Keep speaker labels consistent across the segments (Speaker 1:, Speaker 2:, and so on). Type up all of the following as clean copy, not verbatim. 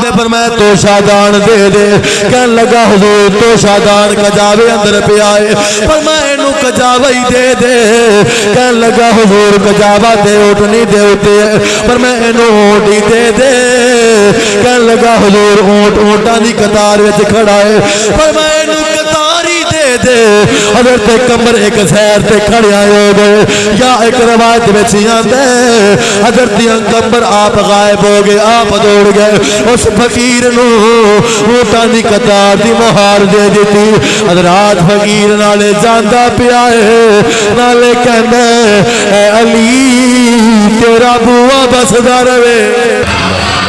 Speaker 1: نے فرمایا توشہ دان دے دے. کہن لگا حضور توشہ دان کجاوے اندر پہ آئے. فرمایا انہوں کجاوہ ہی دے دے. کہن لگا حضور کجاوہ دے اٹھنی دے ہوتے ہیں. فرمایا انہوں اٹھی دے دے. کہن لگا حضور اونٹاں دی قطار وچ کھڑا ہے. فرمایا انہوں قطاری دے دے. حضرت کمر ایک سیر تے کھڑے آئے ہو گئے. یا ایک روایت میں آندا ہے حضرت کمر آپ غائب ہو گئے. آپ دوڑ گئے اس فقیر نو اونٹاں دی قطار دی مہار دے دیتی. حضرات فقیر نالے جاندا پیا ہے نالے کہندا اے علی تیرا بوا بسدا رہے.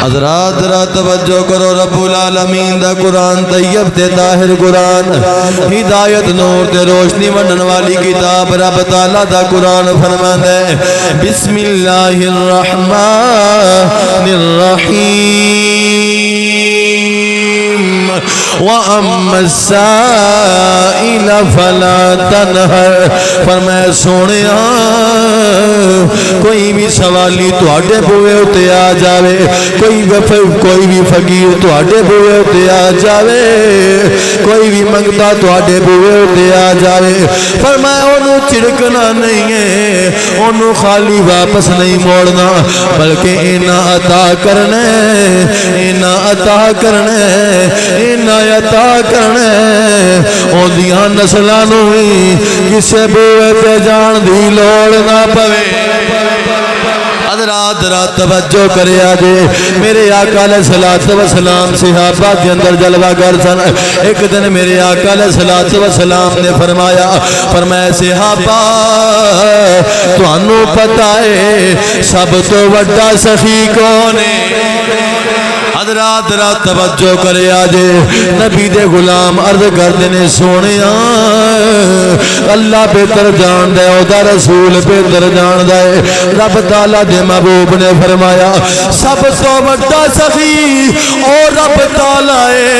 Speaker 1: حضرات ذرا توجہ کرو. رب العالمین دا قرآن طیب تے طاہر قرآن ہدایت نور تے روشنی ونڈن والی کتاب. رب تعالیٰ دا قرآن فرماندا ہے بسم اللہ الرحمن الرحیم وَأَمَّا السَّائِلَ فَلَا تَنْهَرْ. فرمایا سونیا کوئی بھی سوالی تواڈے بوئے اتے آ جاوے, کوئی بھی فقیر تواڈے بوئے اتے آ جاوے, کوئی بھی منگتا تواڈے بوئے اتے آ جاوے. فرمایا انہوں چڑکنا نہیں ہے, انہوں خالی واپس نہیں موڑنا, بلکہ اینا عطا کرنے اینا عطا کرنے اینا عطا کرنے. اون دیاں نسلانوں بھی کسے بوئے تے جان دی لوڑ نہ پوے. حضرات رات توجہ کرے آجے. میرے آقا علیہ السلام صحابہ کے اندر جلوہ گر سن. ایک دن میرے آقا علیہ السلام نے فرمایا صحابہ تو انہوں پتہ ہے سب تو وڈا سخی کون ہے. حضرات رات توجہ کرے آجے. نبی دے غلام عرض کردے نے سونیا اللہ بہتر جان دے او دا رسول بہتر جان دے. رب تعالیٰ دے محبوب نے فرمایا سب تو بڑا سخی اور رب تعالیٰ ہے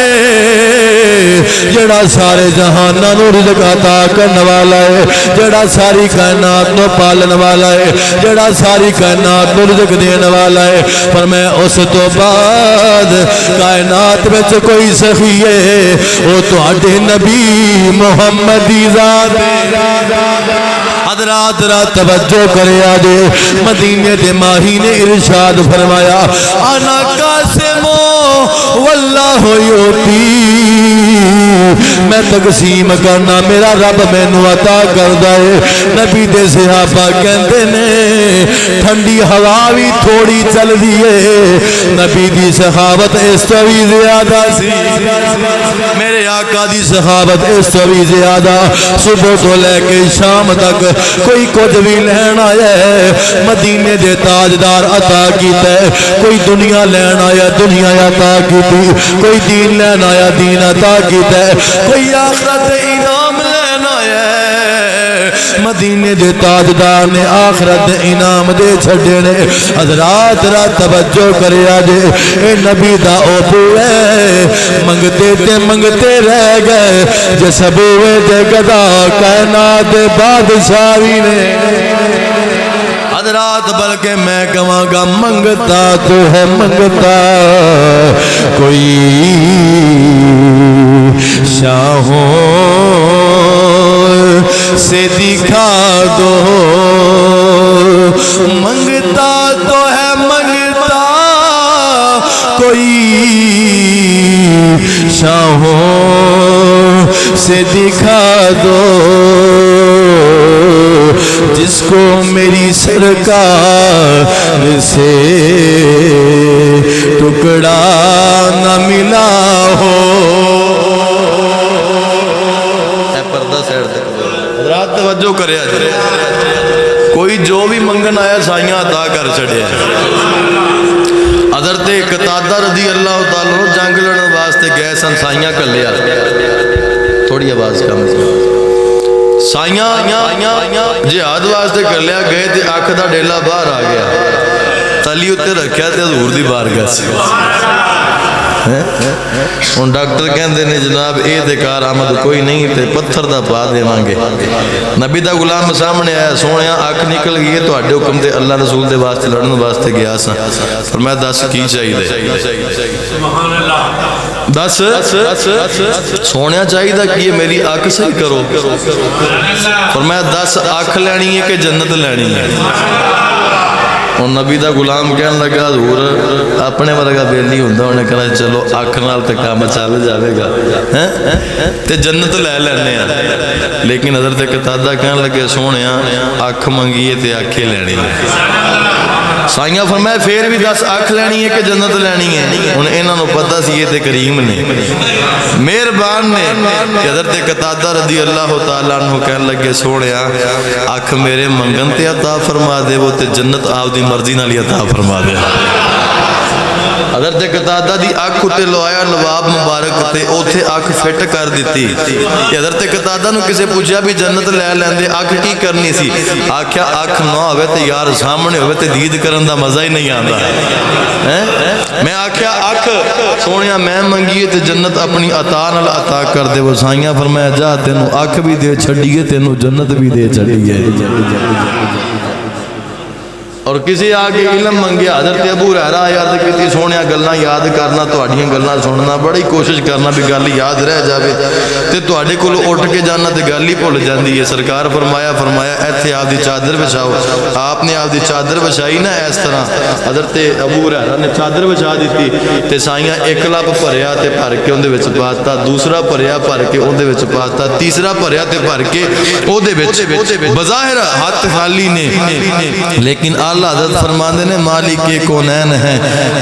Speaker 1: جڑا سارے جہاناں نو رزق عطا کرنے والا ہے, جڑا ساری کائنات نو پالن والا ہے, جڑا ساری کائنات نو رزق دینے والا ہے. فرمایا اس تو بعد کائنات وچ کوئی سخی ہے وہ تواڈے نبی محمد دی ذات ہے. حضرات رات توجہ کرے آجے. مدینے دے ماہی نے ارشاد فرمایا انا قاسمو واللہ یوتی, میں تقسیم کرنا میرا رب میں نو عطا کردہ ہے. نبی دے صحابہ کہندے نے ٹھنڈی ہوا بھی تھوڑی چل دیئے, نبی دی سخاوت اس تو بھی زیادہ سی. میرے آقا دی سخاوت اس تو بھی زیادہ. صبح تو لے کے شام تک کوئی کچھ بھی لین آیا ہے مدینے دے تاجدار عطا کیتا ہے, کوئی دنیا لین آیا دنیا عطا کیتی, کوئی دین لین آیا دین عطا کیتا ہے, کوئی آخرت انعام لین آیا ہے. مدینے دے تاجدار نے آخرت انعام دے چھڑے نے. حضرات رات توجہ کرے آجے. اے نبی دا او بوئے منگتے تے منگتے رہ گئے جس بوئے دے گدا کائنات بادشاہی نے. حضرات بلکہ میں کہاں گا منگتا تو ہے منگتا کوئی شاہوں سے دکھا دو, منگتا تو ہے منگتا کوئی شاہوں سے دکھا دو جس کو میری سرکار سے ٹکڑا نہ ملا ہو. پردہ سیڑ دے رات توجہ کرے آج. کوئی جو بھی منگن آیا سائیاں عطا کر چھڑے. حضرت قتادہ رضی اللہ تعالیٰ جنگ لڑن واسطے گئے سن, سائیاں کر لیا. تھوڑی آواز کم سائیاں جہاد واسطے کر لیا گئے تے آنکھ دا ڈیلا باہر آ گیا, تلی اتے رکھیا تے حضور دی بارگاہ سے.
Speaker 2: ہوں ڈاکٹر کہندے نے جناب اے تے کارآمد کوئی نہیں تے پتھر دا پا دیواں گے. نبی دا غلام سامنے آیا, سونیا اکھ نکل گئی ہے تواڈے حکم تے اللہ رسول دے واسطے لڑن واسطے گیا سا. فرمایا دس کی چاہیے؟ سبحان اللہ. دس سونیا چاہیے کہ میری اکھ صحیح کرو. فرمایا 10 اکھ لینی ہے کہ جنت لینی ہے؟ اور نبی دا غلام کہنے لگا حضور اپنے ورگا بیلی ہوندا انہیں کہنا چلو اکھ نال تے کام چل جاوے گا تے جنت لے لینے ہیں. لیکن حضرت قتادہ کہنے لگے سونیا اکھ منگیے تے اکھے لینی ہے. سائیاں فرمایا پھر بھی 10 اکھ لینی ہے کہ جنت لینی ہے؟ ہن انہاں نوں پتہ سی یہ تے کریم نے مہربان نے کہ حضرت قتادہ رضی اللہ تعالی عنہ کہنے لگے سونیا اکھ میرے منگن تے عطا فرما دے وہ تے جنت آپ دی مرضی نال ہی عطا فرما دے. حضرت قتادہ دی اکھ تے لوایا نواب مبارک تے اوتھے اکھ فٹ کر دیتی. کہ حضرت قتادہ نو کسے پوچھا بھی جنت لے لیندے اکھ کی کرنی سی؟ آکھیا اکھ نہ ہوئے تے یار سامنے ہوئے تے دید کرن دا مزہ ہی نہیں آندا. میں آکھیا اکھ سونیا میں منگیے تے جنت اپنی عطا نال عطا کر دے. وہ سائیاں فرمایا جا تینوں اکھ بھی دے چھڈیے تینوں جنت بھی دے چھڈیے. اور کسی آگے علم منگیا حضرت ابو ہریرہ یاد کیتی سونیا گلاں یاد کرنا تہاڈیاں گلاں سننا بڑی کوشش کرنا بھی گل یاد رہ جاوے تے تہاڈے کول اٹھ کے جانا تے گل ہی بھول جاندی ہے. سرکار فرمایا ایتھے آپ دی چادر بچھاؤ. آپ نے آپ دی چادر بچھائی نا اس طرح حضرت ابو ہریرہ نے چادر بچھا دیتی تے سائیاں ایک لب بھریا تے بھر کے اون دے وچ پاتا, دوسرا بھریا بھر کے اون دے وچ پاتا, تیسرا بھریا تے بھر کے او دے وچ. بظاہر ہاتھ خالی نے لیکن اللہ حضرت فرماندے نے مالک کونین ہیں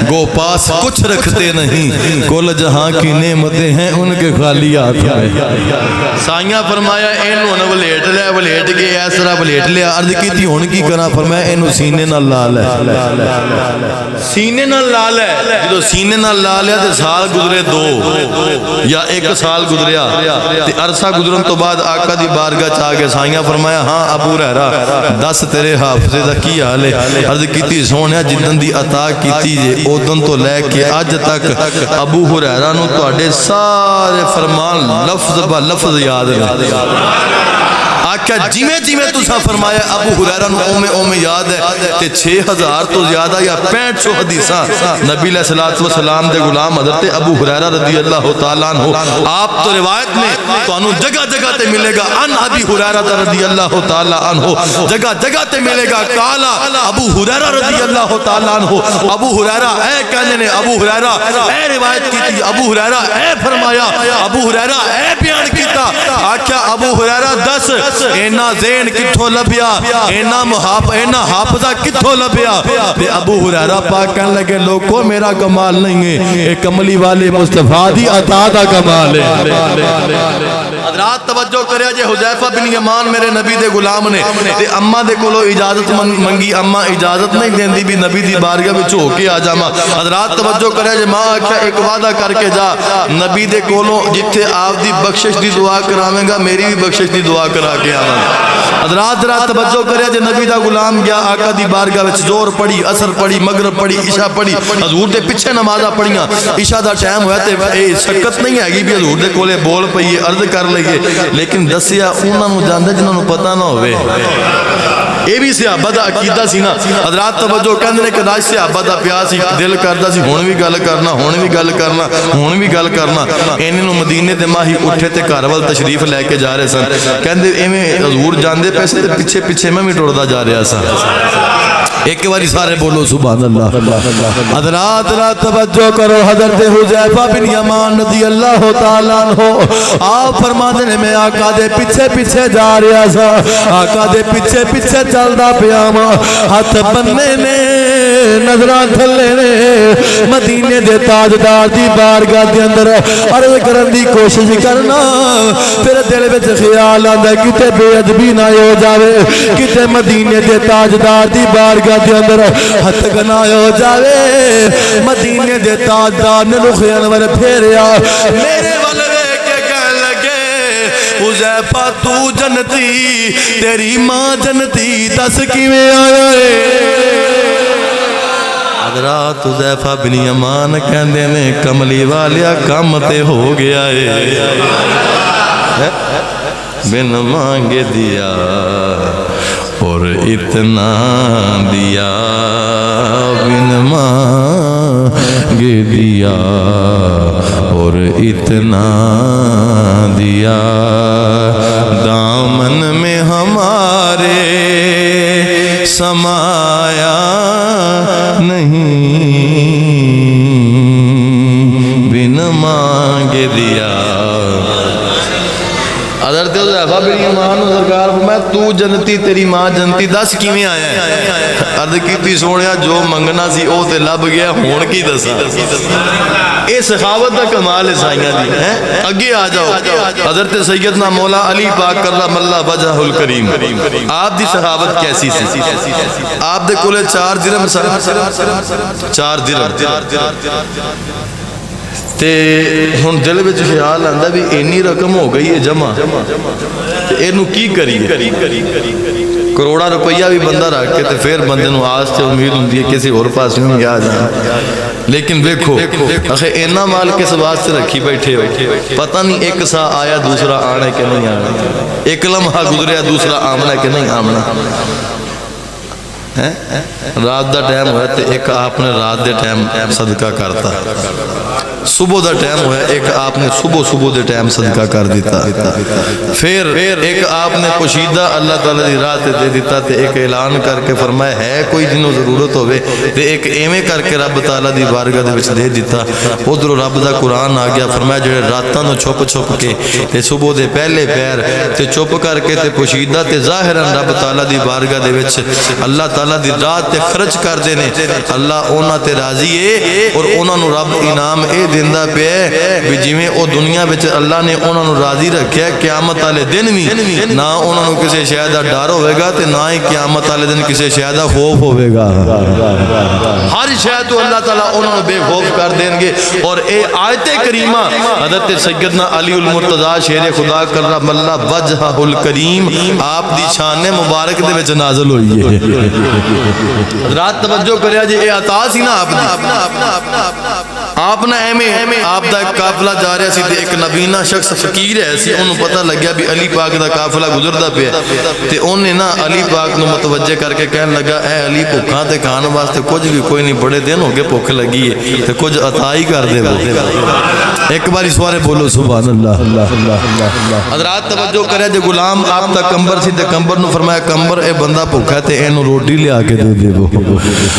Speaker 2: گو پاس کچھ رکھتے نہیں, کل جہاں کی نعمتیں ہیں ان کے خالی ہاتھ ہیں. سائیاں فرمایا اینو نہ ولیٹ لیا, ولیٹ کے اس طرح ولیٹ لیا. عرض کیتی ہن کی کراں؟ فرمایا اینو سینے نال لا لے. سینے نال لا لے. جدوں سینے نال لا لیا تے سال گزرے 2 یا 1 سال گزریا تے عرصہ گزرن تو بعد آقا دی بارگاہ چ آ کے سائیاں فرمایا ہاں ابو ہریرہ دس تیرے حافظے دا کی حال ہے؟ عرض کیتی سونیا جدن دی عطا کیتی جے اودن تو لے کے اج تک ابو ہریرہ نو تواڈے سارے فرمان لفظ با لفظ یاد نے. آکھا جیویں جیویں تساں فرمایا ابو ہریرہ نو اوویں یاد ہے تے 6000 تو زیادہ یا 6500 حدیثاں نبی علیہ الصلوۃ والسلام دے غلام حضرت ابو ہریرہ رضی اللہ تعالی عنہ آپ تو روایت میں تانوں جگہ جگہ تے ملے گا ان ابی ہریرہ رضی اللہ تعالی عنہ, جگہ جگہ تے ملے گا کالا ابو ہریرہ رضی اللہ تعالی عنہ. ابو ہریرہ اے کہنے نے ابو ہریرہ اے روایت کیتی, ابو ہریرہ اے فرمایا, ابو ہریرہ اے بیان کیتا. آکھیا ابو ہریرہ دس اینا ذہن کتھوں لبیا, اینا حافظہ کتھوں لبیا؟ تے ابو ہریرہ پاک کہنے لگے لوگوں میرا کمال نہیں ہے, ایک کملی والے مصطفیٰ دی عطا دا کمال ہے. حضرات توجہ کریا جے حذیفہ بن یمان میرے نبی دے غلام نے تے اماں دے کولو اجازت منگی, اماں اجازت نہیں دیندی بھی نبی دی بارگاہ وچ ہو کے آ جاواں. حضرات توجہ کریا جے ماں آکھیا ایک وعدہ کر کے جا نبی دے کولو جتھے آپ دی بخشش دی دعا کراویں گا میری بھی بخشش دی دعا کرا کے آواں. حضرات ذرا توجہ کریا جے نبی دا غلام گیا آقا دی بارگاہ وچ زور پڑھی, اثر پڑھی, مغرب پڑھی, عشاء پڑھی, حضور دے پیچھے نمازاں پڑھیاں. عشاء دا ٹائم ہویا تے اے شکت نہیں ہے گی بھی حضور دے کولے بول پئیے عرض کر لئیے, لیکن دسیا انہاں نوں جاندا جنہاں نوں پتہ نہ ہوئے. اے بھی صحابہ دا عقیدہ سی نا. حضرات توجہ کہندے نے کہ راج صحابہ دا پیار سی, دل کردا سی ہن بھی گل کرنا, ہن بھی گل کرنا, ہن بھی گل کرنا. انہاں نوں مدینے تے ماہی اٹھے تے گھر ول تشریف لے کے جا رہے سن. کہندے ایویں حضور جاندے پیسے تے پیچھے پیچھے میں بھی ٹردا جا رہا سا. ایک باری سارے بولو سبحان اللہ. حضرات رات توجہ کرو, حضرت حذیفہ بن یمان رضی اللہ تعالی عنہ آپ فرماندے نے میں آقا دے پیچھے پیچھے جا رہا سا, آقا دے پیچھے پیچھے چلدا پیا وا, ہاتھ بننے نے نظراں تھلے نے مدینے دے تاجدار دی بارگاہ دے اندر عرض کرن دی کوشش کرنا. پھر دل وچ خیال آندا کتے بے ادبی نہ ہو جاوے, کتے مدینے دے تاجدار دی بارگاہ دے اندر ہاتھ گنا ہو جاوے. مدینے دے تاجدار نے رخ انور پھیریا میرے ول ویکھ کے کہن لگے حذیفہ تو جنتی تیری ماں جنتی دس کیویں آیا ہے. حضرات حذیفہ بن یمان کہندے نے کملی والیا کم تے ہو گیا ہے بن مانگے دیا اور اتنا دیا بن مانگے دیا اور اتنا دیا دامن میں ہمارے سمایا نہیں بن مانگے دیا حضرت حذیفہ بن یمان سرکار فرمایا تو جنتی تیری ماں جنتی دس کیویں آیا ہے عرض کیتی سونیا جو منگنا سی او تے لب گیا ہون کی دسا اے سخاوت دا کمال ہے سائیاں دی اگے آ جاؤ حضرت سیدنا مولا علی پاک کرم اللہ وجہہ الکریم آپ دی سخاوت کیسی سی آپ دے کولے 4 درہم سن 4 درہم تے ہن دل وچ خیال آندا بھی اینی رقم ہو گئی ہے جمع تے اینو کی کریے کروڑا روپیہ بھی بندہ رکھ کے تے پھر بندے نو آس تے امید ہوندی ہے کسی اور پاس نہیں گیا جانا لیکن دیکھو اخے اینا مال کس واسطے رکھی بیٹھے ہو پتہ نہیں ایک سا آیا دوسرا آنے کے نہیں آنا ایک لمحہ گزریا دوسرا آمنا کہ نہیں آمنا رات دا ٹائم ہویا تے ایک آپ نے رات دے ٹائم صدقہ کرتا صبح دا ٹائم ہویا ایک آپ نے صبح دے ٹائم صدقہ کر دیتا پھر ایک آپ نے پوشیدہ اللہ تعالیٰ دی رات دے دیتا تے ایک اعلان کر کے فرمایا ہے کوئی جنہوں ضرورت ہوئے تے ایک ایمیں کر کے رب تعالیٰ دی بارگاہ دے وچ دے دیتا ادھر رب دا قرآن آ گیا فرمایا جڑے راتاں نو چھپ کے تے صبح دے پہلے پیر تے چھپ کر کے تے پوشیدہ تے ظاہراً رب تعالیٰ دی بارگاہ دے وچ اللہ تعالیٰ دی رات تے خرچ کر دینے اللہ اونا تے راضی ہے اور اونا نو رب انعام اے دیندہ پہ بھی جویں او دنیا بچ اللہ نے اونا نو راضی رکھیا قیامت والے دن بھی نہ اونا نو کسی شے دا ڈر ہوے گا تے نہ ہی قیامت والے دن کسی شے دا خوف ہوے گا ہر شے تو اللہ تعالیٰ اونا نو بے خوف کر دیں گے اور اے آیت کریمہ حضرت سیدنا علی المرتضیٰ شیر خدا کرم اللہ وجہہ الکریم آپ دی شان مبارک دے وچ نازل ہوئی ہے حضرات توجہ کریا جی اے عطا سی نا آپ نے ایمیں آپ دا ایک قافلہ جا رہا سی تے ایک نبینہ شخص فقیر ہے سی انہوں پتہ لگیا بھی علی پاک دا قافلہ گزردہ پہ تے انہیں نا علی پاک نو متوجہ کر کے کہنے لگا اے علی بھوکاں تے کھان واسطے کچھ بھی کوئی نہیں بڑے دن ہو گئے بھوک لگی ہے تے کچھ عطا ہی کر دے وہ ایک باری سوارے بولو سبحان اللہ حضرات توجہ کریا جے غلام آپ دا کمبر سی تے کمبر نو فرمایا کمبر اے بندہ بھوکا تے اینو روٹی لے آ کے دے وہ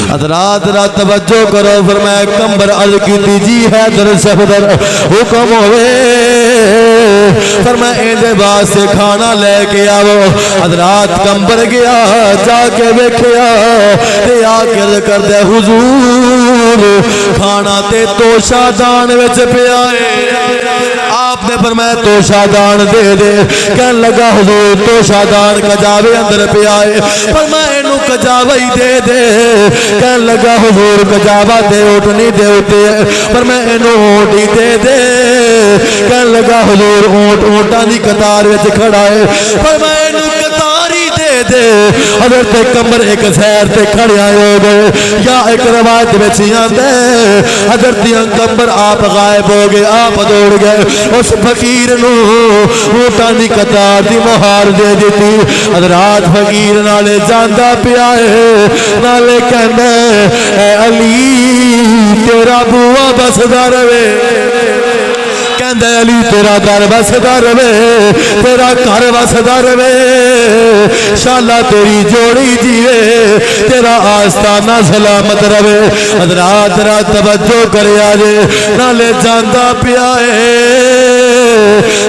Speaker 1: حضرات رات توجہ کرو فرمایا کمبر عرض کی جی ہے در صفدر حکم ہوئے فرمایا اے دے واسطے کھانا لے کے آو حضرات کمبر گیا جا کے ویکھیا تے آ کے کر دے حضور کھانا تے توشہ دان وچ پیا ہے آپ نے فرمایا توشہ دان دے دے کہنے لگا حضور توشہ دان کجاوے اندر پیا ہے فرمایا انہوں کجاوے ہی دے دے کہنے لگا حضور کجاوہ دے اٹھنی دے ہوتے ہیں پر میں انہوں اونٹی دے دے کہنے لگا حضور اونٹاں دی قطار وچ کھڑا ہے پر میں انہوں قطاری دے دے حضرت کمبر ایک سیر تے کھڑے آئے ہو گئے یا ایک روایت وچ آندا ہے حضرت کمبر آپ غائب ہو گئے آپ دوڑ گئے اس فقیر نو اونٹاں دی قطار دی مہار دے دیتی حضرات فقیر نالے جاندا پیا ہے نالے کہندا اے علی تیرا بوا بسدا رہے کہندے علی تیرا در بسدا رہے تیرا گھر بسدا رہے شالا تیری جوڑی جیوے تیرا آستانہ سلامت رہے حضرات را توجہ کریا جے نالے جاندا پیا ہے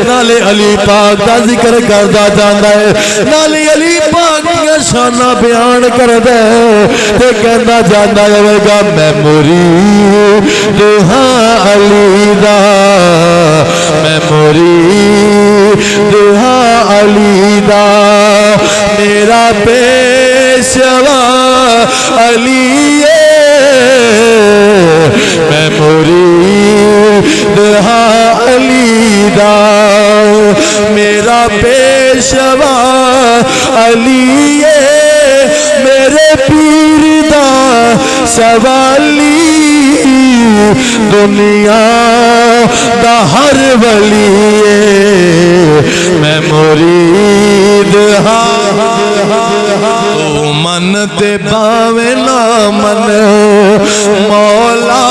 Speaker 1: نالے علی پاک دا ذکر کردا جاندا ہے نالے علی پاک دی شانہ بیان کردا ہے تے کہندا جاندا ہے گا میں مرید ہاں علی دا میں مرید ہاں علی دا میرا پیشوا علی میں مرید ہاں علی دا میرا پیشوا علی میرے پیر دا سوالی دنیا دا ہر ولی میں مرید ہاں تو من تے باوے نہ من مولا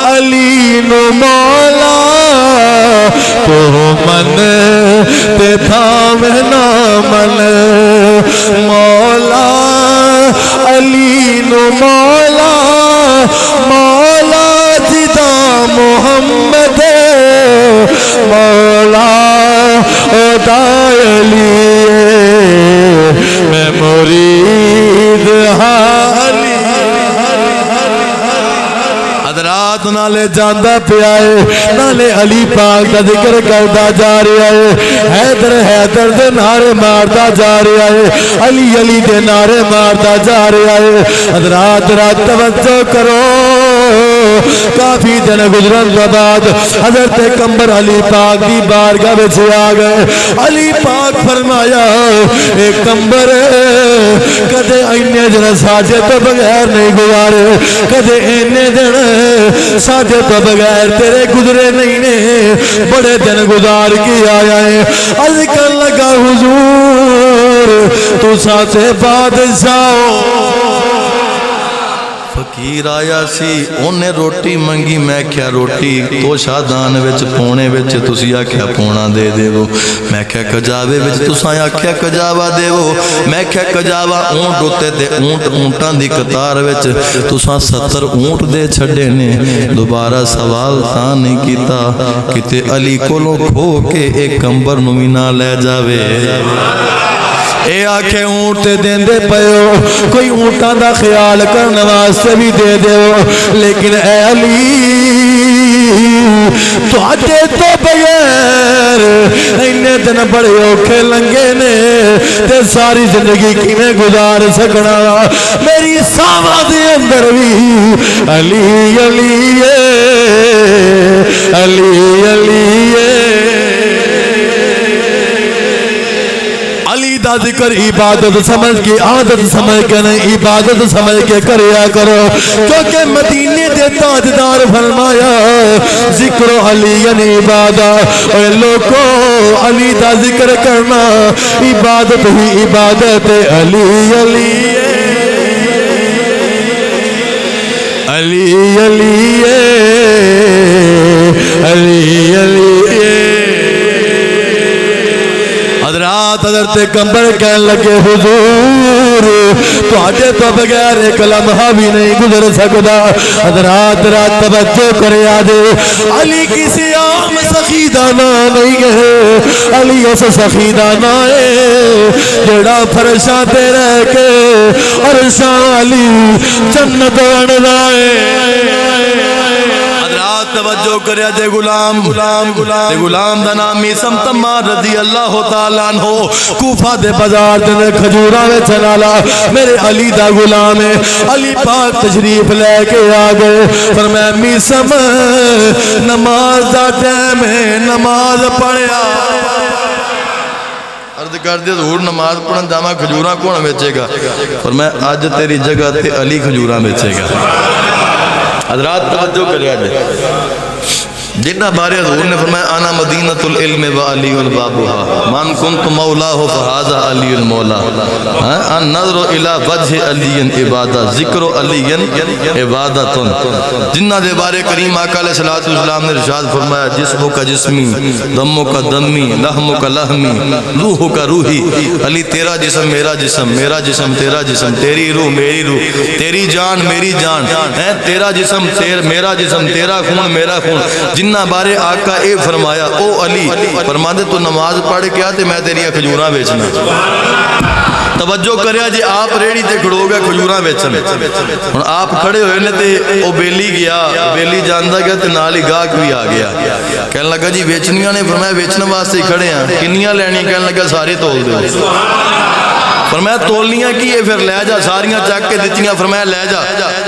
Speaker 1: علی نو مولا تو من تے باوے نہ من مولا علی نو مولا مولا جدا محمد مولا خدا علی میں مرید علی حضرات نالے جاندہ پیا ہے نالے علی پاک دا ذکر کردا جا رہا ہے حیدر حیدر دے نعرے ماردا جا رہا ہے علی علی دے نعرے ماردا جا رہا ہے حضرات رات توجہ کرو کافی دن گزرن کے بعد حضرت کمبر علی پاک دی بارگاہ وچ آ گئے علی پاک فرمایا اے کمبر کدے اینے دن ساجے تو بغیر نہیں گزارے کدے اینے دن ساجے تو بغیر تیرے گزرے نہیں نے بڑے دن گزار کے آیا ہے عرض کر لگا حضور تو ساتھ بادشاہ فقیر آیا سی انہیں روٹی منگی میں کیا روٹی تو شادان وچ پونے وچ تسی آکھیا پونا دے دے وہ میں کیا کجاوے وچ تساں آکھیا کجاوا دے وہ میں کیا کجاوا اونٹ ہوتے تے اونٹ اونٹاں دی قطار وچ تساں 70 اونٹ دے چھڑے نے دوبارہ سوال تاں نہیں کیتا کتے علی کولوں کھو کے ایک کمبر نو وی نہ لے جاوے اے آنکھیں اونٹ دین دے پیو کوئی اونٹاں دا خیال کرنے واسطے بھی دے دیو لیکن اے علی تو آتے تو بغیر انہیں دن بڑے اوکھے لنگے نے تے ساری زندگی کی میں گزار سکنا میری ساما دے اندر بھی علی علی علی علی علی دا ذکر عبادت سمجھ کے عادت سمجھ کے نہیں عبادت سمجھ کے کریا کرو کیونکہ مدینے دے تاجدار فرمایا ذکر علی یعنی عبادت اے لوگو علی دا ذکر کرنا عبادت ہی عبادت علی علی علی علی علی علی حضرات حضرت کمبر کہنے لگے حضور تو آجے تو بغیر ایک لمحہ بھی نہیں گزر سکتا حضرات رات توجہ کرے آجے علی کسی عام سخیدانہ نہیں ہے علی اس سخیدانہ ہے جڑا فرشاں تے رہ کے عرشاں علی جنت بنائے توجہ کریا دے غلام دا نام میسم تمار رضی اللہ تعالیٰ عنہ کوفہ دے بازار دے کھجوراں وچ چلالا میرے علی دا غلام ہے علی پاک تشریف لے کے آ گئے فرمایا میسم نماز دا ٹائم ہے نماز پڑھیا عرض کر دیا ظہور نماز پڑھن جاواں کھجوراں کون بیچے گا فرمایا اج تیری جگہ تے علی کھجوراں بیچے گا حضرات توجہ کریا جائے جتنا بارے حضور نے فرمایا انا مدینۃ العلم و علی البابها من کنت مولاه فهذا علی المولا النظر الى وجه علی عبادت ذکر علی عبادت جنہ دے بارے کریم آقا علیہ الصلوۃ والسلام نے ارشاد فرمایا جسموں کا جسمی دموں کا دمی لحموں کا لحمی روحوں کا روحی علی تیرا جسم میرا جسم میرا جسم تیرا جسم تیری روح میری روح تیری جان میری جان تیرا جسم میرا جسم تیرا خون میرا خون جنہ بارے آقا اے فرمایا او علی فرما دے تو نماز پڑھ کے آتے میں تیری کھجوراں بیچنا توجہ کریا جی آپ ریڑی تے کھڑو گیا کھجوراں بیچنے ہن آپ کھڑے ہوئے نے تے او بیلی گیا بیلی جاندا گیا تے نال ہی گاہک بھی آ گیا کہنے لگا جی بیچنیاں نے فرمایا بیچنے واسطے ہی کھڑے ہیں کنیاں لینی کہنے لگا سارے تول دے فرمایا تولنیاں کی ہے پھر لے جا ساریاں چک کے دتیاں فرمایا لے جا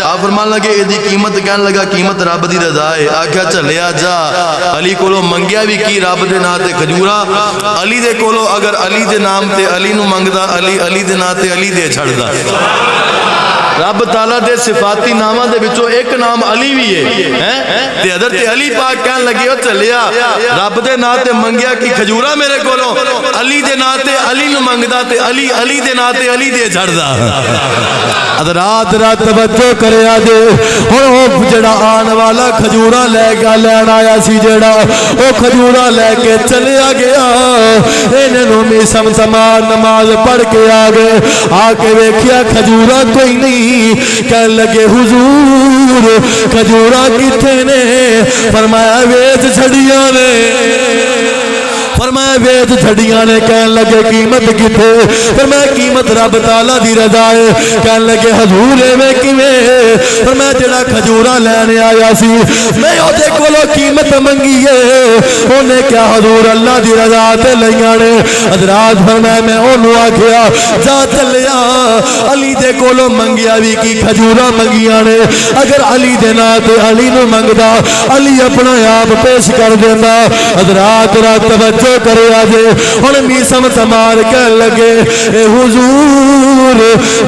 Speaker 1: آپ فرمان لگے ایدی قیمت کہنے لگا قیمت رب دی رضا ہے آکھیا چلیا جا علی کولو منگیا بھی کی رب دے نام تے کھجورا علی دے کولو اگر علی دے نام تے علی نو منگدا علی علی دے نام تے علی دے چھڑدا
Speaker 2: رب تعالیٰ دے صفاتی ناماں دے وچوں ایک نام علی بھی ہے تے حضرت علی پاک کہن لگے او چلیا رب دے نا تے منگیا کی کھجورا میرے کولوں علی دے نا تے علی نو منگدا تے علی علی دے نا تے علی دے جھڑدا
Speaker 1: رات رات توجہ کریا جے ہن او جڑا آن والا کھجورا لے کے لین آیا سی جڑا او کھجورا لے کے چلیا گیا انہاں نوں میسم سمار نماز پڑھ کے آ گئے آ کے ویکھیا کھجورا کوئی نہیں کہن لگے حضور کھجورا کتھے نے فرمایا ویچ چھڑیاں نے فرمایا ویچ چھڑیاں نے کہن لگے قیمت کتھے فرمایا قیمت رب تعالیٰ دی رضا ہے کہن لگے حضور میں کیویں فرمایا جڑا کھجورا لینے آیا سی میں او دے کولو قیمت منگی ہے اونے کیا حضور اللہ دی رضا تے لیاں نے حضرات فرمایا میں اونوں آکھیا جا چلیا علی دے کولو منگیا وی کی کھجورا منگیاں نے اگر علی دے نا تے علی نو منگدا علی اپنا آپ پیش کر دیندا حضرات رات توجہ کرے آجے ہن میسم سمار کہن لگے اے حضور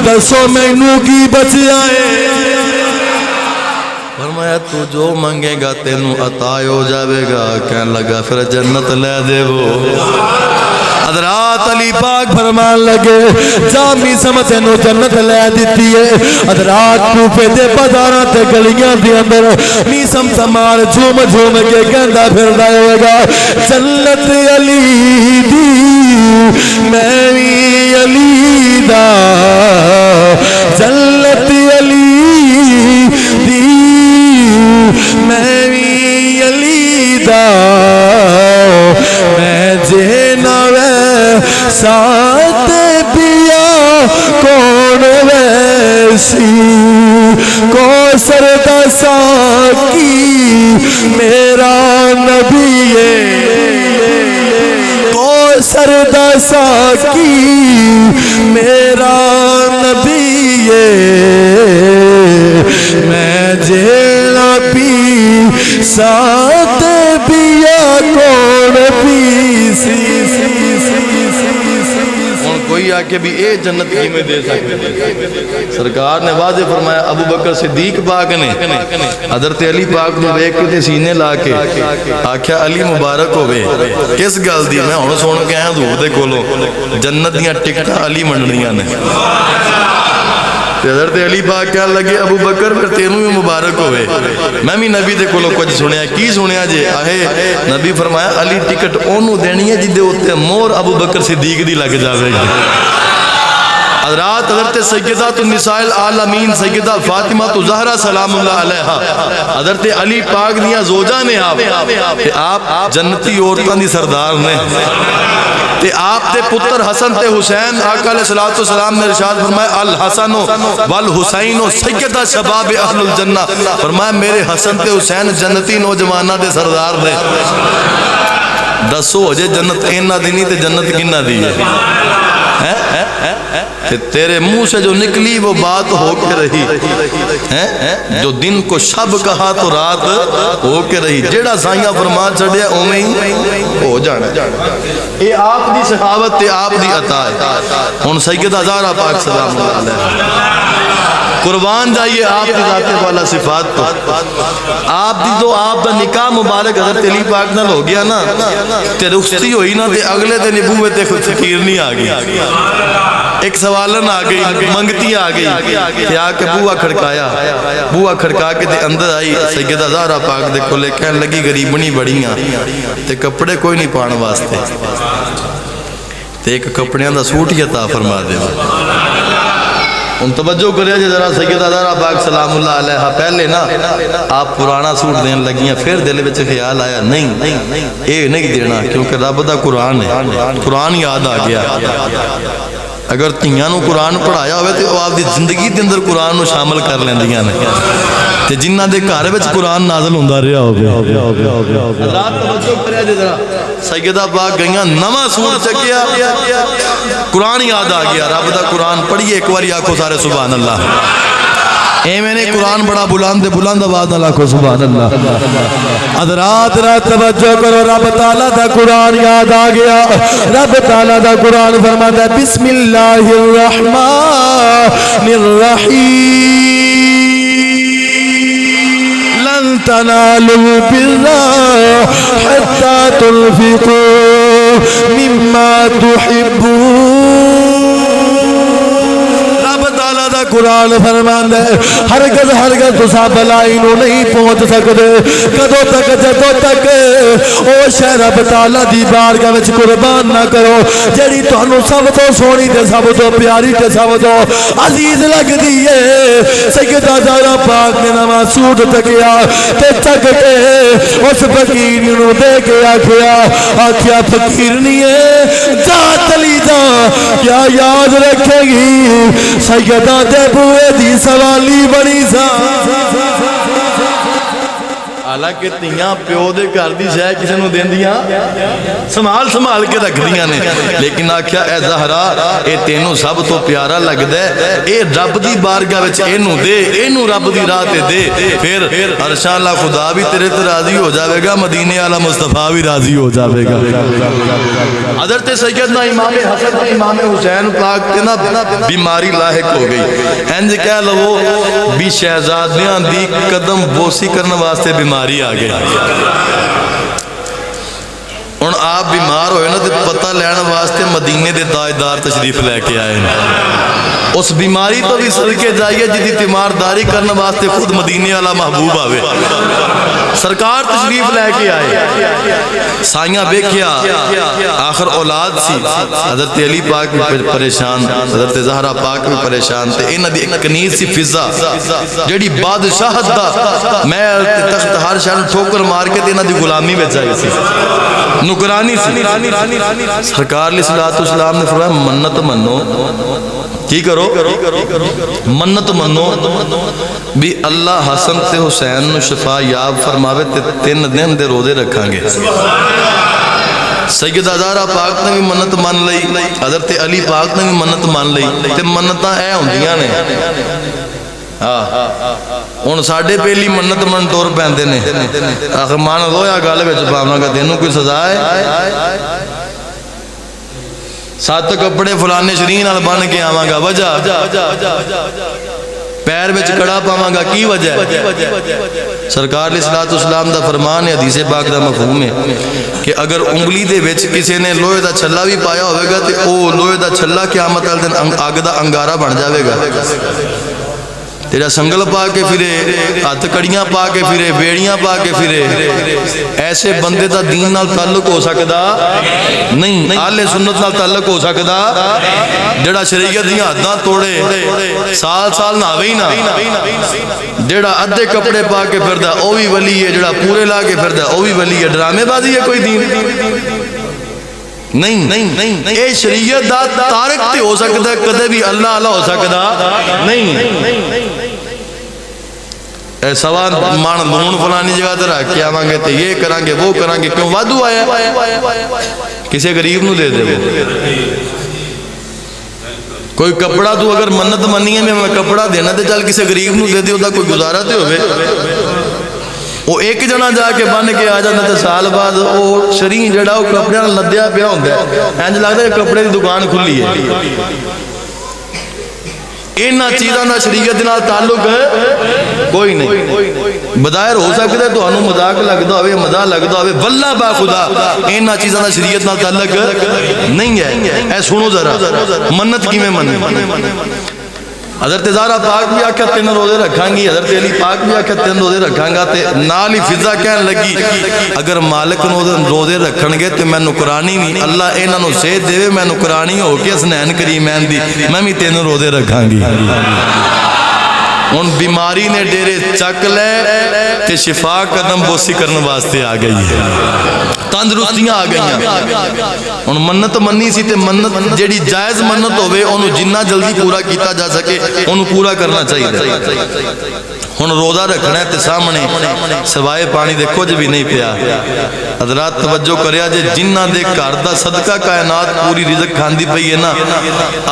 Speaker 1: دسو مینوں کی بچیا ہے
Speaker 2: فرمایا تو جو منگے گا تینوں عطا ہو جاوے گا کہن لگا پھر جنت لے دے وہ
Speaker 1: حضرات علی پاک فرمان لگے جامی سمت نو جنت لے دیتی ہے حضرات کوفے دے بازاراں تے گلیاں دے اندر میسم سمار جھوم جھوم کے کہندا پھردا ہوئے گا جنت علی دی میں وی علی دا جنت علی دی میں وی علی دا میں جینا ساتھ پیا کون ویسی کو سردا ساکی میرا نبی ہے کو سردا ساکی میرا نبی ہے میں جینا پی ساتھ پیا کون پیسی
Speaker 2: کوئی آکے بھی اے جنت کی میں دے سکتے سرکار نے واضح فرمایا ابو بکر صدیق پاک نے حضرت علی پاک نے بیک کے سینے لا کے آکھیا علی مبارک ہوئے کس گل دی میں ہن سن کے آیا حضور دے کولوں جنت دیاں ٹکٹاں علی منڈیاں نے حضرت علی پاک کہنے لگے ابو بکر پھر تینوں بھی مبارک ہوئے میں بھی نبی دے کولوں کچھ سنیا کی سنیا جے آہے نبی فرمایا علی ٹکٹ اونوں دینی ہے جدے اوتے مور ابو بکر صدیق دی لگ جاوے گی حضرات حضرت سیدہ النساء العالمین سیدہ فاطمہ زہرا سلام اللہ علیہا حضرت علی پاک دیاں زوجہ نے آپ جنتی عورتاں دی سردار نے تے آپ تے پتر حسن تے حسین آقا علیہ السلام نے ارشاد فرمایا الحسن والحسین سیدہ شباب اہل الجنہ فرمایا میرے حسن تے حسین جنتی نوجوانہ دے سردار نے دسو جے جنت اینا دی نہیں تے جنت کنہ دی ہے تیرے منہ سے جو نکلی وہ بات ہو کے رہی جو دن کو شب کہا تو رات ہو کے رہی جیڑا سائیاں فرمان چڑھیا اومیں ہی ہو جانا اے آپ دی سخاوت تے آپ دی عطا ہے ان سیدہ زہرا پاک سلام اللہ علیہ قربان جائیے آپ کی ذات والا صفات کو آپ دی تو آپ دا نکاح مبارک حضرت علی پاک نال ہو گیا نا تے رخصتی ہوئی نا تے اگلے تے نبوت تے خود فقیر نہیں آ گئی ایک سوالن آ گئی منگتی آ گئی تے آ کے بوا کھڑکا کے تے اندر آئی سیدہ زہرا پاک دے کولے کہن لگی غریبنی بڑیاں تے کپڑے کوئی نہیں پان واسطے تے ایک کپڑیاں دا سوٹ ہی عطا فرما دے ان توجہ کریا جی ذرا سیدہ زہرا پاک سلام اللہ علیہ پہلے نا آپ پرانا سوٹ دین لگیاں پھر دل وچ خیال آیا نہیں اے نہیں دینا کیونکہ رب دا قرآن ہے قرآن یاد آ گیا اگر تیاں نو قرآن پڑھایا ہوئے تو آپ دی زندگی دے اندر قرآن نو شامل کر لیندیاں نے تے جنہ دے گھر وچ قرآن نازل ہوندا رہیا ہوگا اللہ توجہ کریا جی ذرا سیدہ پاک گئیاں نواں سوٹ چکیا قرآن یاد آ گیا رب دا قرآن پڑھیے ایک باری آکھو سارے سبحان اللہ اے میں نے قرآن بڑا بلند آواز نال آکھو سبحان اللہ
Speaker 1: حضرات رات توجہ کرو رب تعالیٰ دا قرآن یاد آ گیا رب تعالیٰ دا قرآن فرماتا ہے بسم اللہ الرحمن الرحیم لن تنالوا البر حتى تنفقوا مما تحبون قرآن فرماندا ہے ہرگز تسا بلائی نو نہیں پہنچ سکدے کدوں تک جدوں تک او شے رب تعالی دی بارگاہ وچ قربان نہ کرو جڑی تانوں سب تو سونی تے سب تو پیاری تے سب تو عزیز لگدی ہے سیدہ زہرا پاک نے نواں سوٹ تکیا تے چک کے اس فقیر نو دے کے آکھیا فقیر نہیں ہے جا چلی جا کیا یاد رکھے گی سیدہ بوئے دی سوالی بڑی سا
Speaker 2: حالانکہ تیاں پیو دے گھر دی شے کسے نوں دیندیاں سنبھال کے رکھ دیاں نے لیکن آکھیا اے زہرا اے تینوں سب تو پیارا لگدا ہے اے رب دی بارگاہ وچ اینوں دے اینوں رب دی راہ تے دے پھر عرشاں اللہ خدا بھی تیرے تے راضی ہو جاوے گا مدینے والا مصطفیٰ بھی راضی ہو جاوے گا حضرت سیدنا امام حسن امام حسین پاک تے نا بیماری لاحق ہو گئی انج کہہ لو بھی شہزادیاں دی قدم بوسی کرنے واسطے بیماری آ گئی ہن آپ بیمار ہوئے نا تے پتہ لینے واسطے مدینے دے تاجدار تشریف لے کے آئے اس بیماری تو بھی صدقے جائیے جدی تیمارداری کرنے واسطے خود مدینے والا محبوب آوے سرکار تشریف لے کے آئے سائیاں بیکھیا آخر اولاد سی حضرت علی پاک بھی پریشان حضرت زہرا پاک بھی پریشان تھے انہاں دی ایک کنیز سی فضا جڑی بادشاہت دا میں تخت ہر شہر ٹھوکر مار کے انہاں دی غلامی وچ آئی سی نکرانی سی سرکار علیہ السلام نے فرمایا منت منو کی کرو منت منو بھی اللہ حسن تے حسین نو شفا یاب فرماوے تے 3 دن دے روزے رکھاں گے سیدہ زہرا پاک نے بھی منت مان لئی حضرت علی پاک نے بھی منت مان لئی تے منتاں اے ہوندیاں نے ہن ساڈے پہلی منت من ٹور پیندے نے آخر مان لو یا گل وچ پاواں گا تینوں کوئی سزا ہے 7 کپڑے فلانے شرین نال بن کے آواں گا وجہ پیر وچ کڑا پاواں گا کی وجہ ہے سرکار علیہ السلام دا فرمان ہے حدیث پاک دا مفہوم ہے کہ اگر انگلی دے وچ کسی نے لوہے دا چھلا بھی پایا ہوئے گا تے او لوہے دا چھلا قیامت والے دن اگ دا انگارہ بن جاوے گا تیرا سنگل پا کے پھرے ہاتھ کڑیاں پا کے پھرے بیڑیاں پا کے پھرے ایسے بندے دا دین نال تعلق ہو سکدا نہیں اہل سنت نال تعلق ہو سکدا جڑا شریعت دی حداں توڑے سال نہاوے ہی نہ جڑا ادھے کپڑے پا کے پھردا او بھی ولی ہے جڑا پورے لا کے پھردا او بھی ولی ہے ڈرامے بازی ہے کوئی دین نہیں اے شریعت دا تارک تے ہو سکدا کدے بھی اللہ اللہ ہو سکدا نہیں اے سوال مان لون فلانی جگہ تے رکھ کے آواں گے تے یہ کران گے وہ کران گے کیوں وادو آیا کسے غریب نو دے دے کوئی کپڑا تو اگر منت منی ہے میں کپڑا دینا تے چل کسے غریب نو دے دے او دا کوئی گزارا تے ہوے وہ ایک جنا جا کے بن کے آ جاتا تے سال بعد وہ شرین جڑا وہ کپڑے نال لدیا پیا ہوندا ہے انج لگدا ہے کپڑے دی دکان کھلی ہے انہاں چیزاں دا شریعت نال تعلق کوئی نہیں بظاہر ہو سکدا ہے تانوں مذاق لگدا ہوے مزہ لگدا ہوے واللہ با خدا انہاں چیزاں دا شریعت نال تعلق نہیں ہے اے سنو ذرا منت کیویں مننی حضرت زہرا پاک بھی آکھیا 3 روزے رکھاں گی حضرت علی پاک بھی آکھیا 3 روزے رکھاں گا تے نال ہی فضا کہن لگی اگر مالک روزے رکھن گے تے میں نکرانی بھی اللہ انہاں نوں صحت دے میں نکرانی ہو کے حسنین کریمین دی میں بھی 3 روزے رکھاں گی ان بیماری نے ڈیرے چک لے تے شفا قدم بوسی کرنے واسطے آ گئی ہے تندرستیاں آ گئی ہیں ان منت منی سی تے منت جیڑی جائز منت ہوئے انہوں جنہ جلدی پورا کیتا جا سکے انہوں پورا کرنا چاہیے ہن روزہ رکھنا ہے تے سامنے سوائے پانی دیکھو جو بھی نہیں پیا حضرات توجہ کریا جے جنہاں دے گھر دا صدقہ کائنات پوری رزق کھاندی پئی ہے نا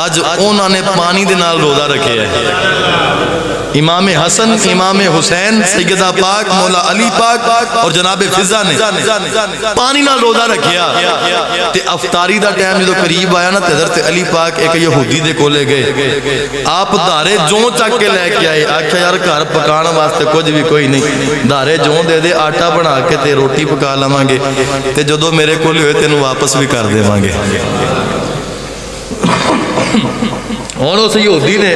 Speaker 2: اج انہاں نے پانی دے نال روزہ رکھیا ہے امام حسن امام حسین سیدہ پاک مولا علی پاک اور جناب فضا نے پانی نال روزہ رکھیا تے افطاری دا ٹائم جدو قریب آیا نا تے حضرت علی پاک ایک یہودی دے کولے گئے آپ دھارے جوں چک کے لے کے آئے آکھیا یار گھر پکانا واسطے کچھ بھی کوئی نہیں دھارے جوں دے دے آٹا بنا کے تے روٹی پکا لواں گے تے جدو میرے کول ہوئے تینوں واپس بھی کر دیواں گے اور اس یہودی نے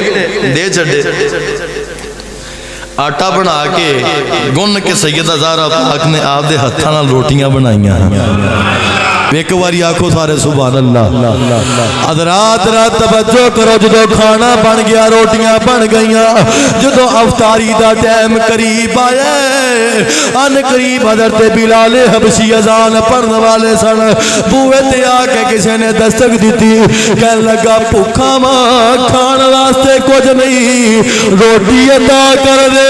Speaker 2: دے چھڈے آٹا بنا کے گن کے سیدہ زہرا پاک نے آپ دے ہتھاں نال روٹیاں بنائیاں ایک باری آکھو سارے سبحان اللہ
Speaker 1: حضرات رات توجہ کرو جدو کھانا بن گیا روٹیاں بن گئیاں جدو افطاری دا ٹائم قریب آیا ان قریب حضرت بلال حبشی اذان پڑھن والے سن بوئے تے آ کے کسی نے دستک دیتی کہنے لگا بھوکا ماں کھان واسطے کچھ نہیں روٹی عطا کر دے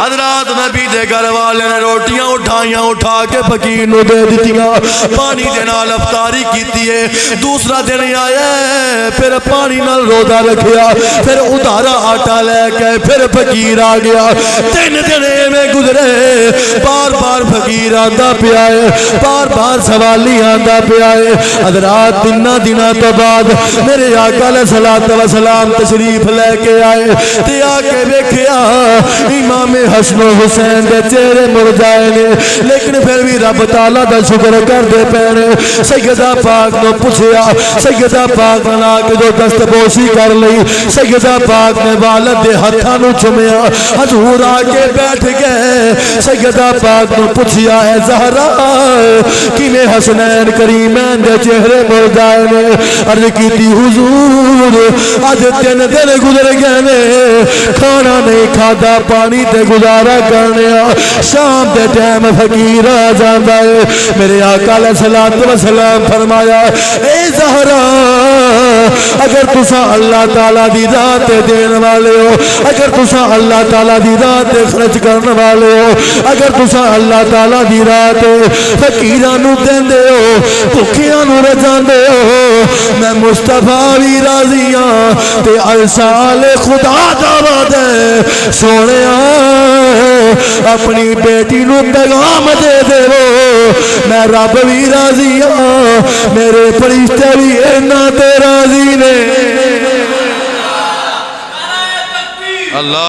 Speaker 1: حضرات نبی دے گھر والے نے روٹیاں اٹھائیاں اٹھا کے فقیر نو دے دیتیاں پانی دے نال افطاری کیتی ہے دوسرا دن آیا پھر پانی نال روزہ رکھیا پھر ادھارا آٹا لے کے پھر فقیر آ گیا 3 دن میں گزرے بار بار فقیر آندا پیا ہے بار بار سوالی آندا پیا ہے حضرات 3 دنوں تو بعد میرے آقا علیہ الصلوۃ والسلام تشریف لے کے آئے تے آ کے ویکھیا امام حسن و حسین دے چہرے مرجائے نے لیکن پھر بھی رب تعالیٰ دا شکر کر دے پینے سیدہ پاک نو پوچھیا سیدہ پاک نے کے جو دست بوسی کر لئی سیدہ پاک نے والد دے ہتھاں نو چومیا حضور آ کے بیٹھ گئے سیدہ پاک نو پوچھیا اے زہرا کیویں حسنین کریمین دے چہرے مرجائے نے عرض کیتی حضور اج 3 دن گزر گئے نے کھانا نہیں کھادا پانی تے گزارا کرنے شام دے ٹائم فقیر آ جاندا ہے میرے آقا علیہ الصلوۃ والسلام فرمایا اے زہرا اگر تساں اللہ تعالیٰ دی راہ تے دین والے ہو اگر تساں اللہ تعالیٰ دی راہ تے خرچ کرنے والے ہو اگر تساں اللہ تعالیٰ دی راہ تے فقیراں نو دیندے ہو بھکھیاں نو رجاندے ہو میں مصطفیٰ بھی راضی ہاں تے ارسال خدا دا وعدہ سونیا اپنی بیٹی نو پیغام دے دے میں رب بھی راضی ہاں میرے فرشتے بھی اینا تے راضی نے اللہ